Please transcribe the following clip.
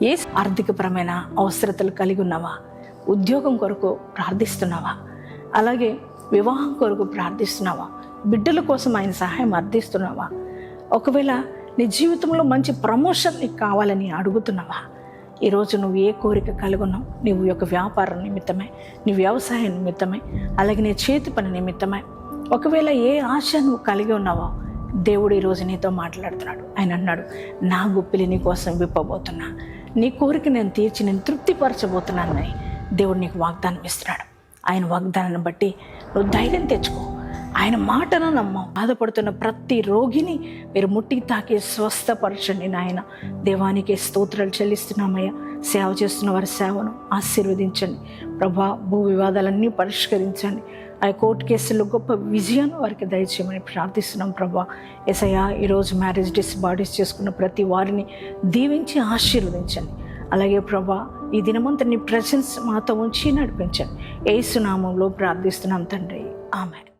ఏ ఆర్థికపరమైన అవసరతలు కలిగి ఉన్నావా? ఉద్యోగం కొరకు ప్రార్థిస్తున్నావా? అలాగే వివాహం కొరకు ప్రార్థిస్తున్నావా? బిడ్డల కోసం ఆయన సహాయం అర్థిస్తున్నావా? ఒకవేళ నీ జీవితంలో మంచి ప్రమోషన్ నీకు కావాలని అడుగుతున్నావా? ఈరోజు నువ్వు ఏ కోరిక కలిగి ఉన్నావు? నువ్వు యొక్క వ్యాపారం నిమిత్తమే, నీ వ్యవసాయం నిమిత్తమే, అలాగే నీ చేతి పని నిమిత్తమే, ఒకవేళ ఏ ఆశ నువ్వు కలిగి ఉన్నావో దేవుడు ఈరోజు నీతో మాట్లాడుతున్నాడు. ఆయన అన్నాడు, నా గుప్పిలి నీ కోసం విప్పబోతున్నా, నీ కోరిక నేను తీర్చి నేను తృప్తిపరచబోతున్నానని దేవుడు నీకు వాగ్దానం ఇస్తున్నాడు. ఆయన వాగ్దానాన్ని బట్టి నువ్వు ధైర్యం తెచ్చుకో. ఆయన మాటను నమ్మ. బాధపడుతున్న ప్రతి రోగిని మీరు ముట్టి తాకి స్వస్థపరచండి నాయన. దేవానికి స్తోత్రాలు చెల్లిస్తున్నామయ్యా. సేవ చేస్తున్న వారి సేవను ఆశీర్వదించండి ప్రభా. భూ వివాదాలన్నీ పరిష్కరించండి. ఆ కోర్టు కేసుల్లో గొప్ప విజయాన్ని వారికి దయచేయమని ప్రార్థిస్తున్నాం ప్రభా. యేసయ్యా, ఈరోజు మ్యారేజ్ డిస్బార్డీస్ చేసుకున్న ప్రతి వారిని దీవించి ఆశీర్వదించండి. అలాగే ప్రభా, ఈ దినమంతా నీ ప్రెజెన్స్ మాతో ఉంచి నడిపించండి. యేసు నామములో ప్రార్థిస్తున్నాం తండ్రి, ఆమేన్.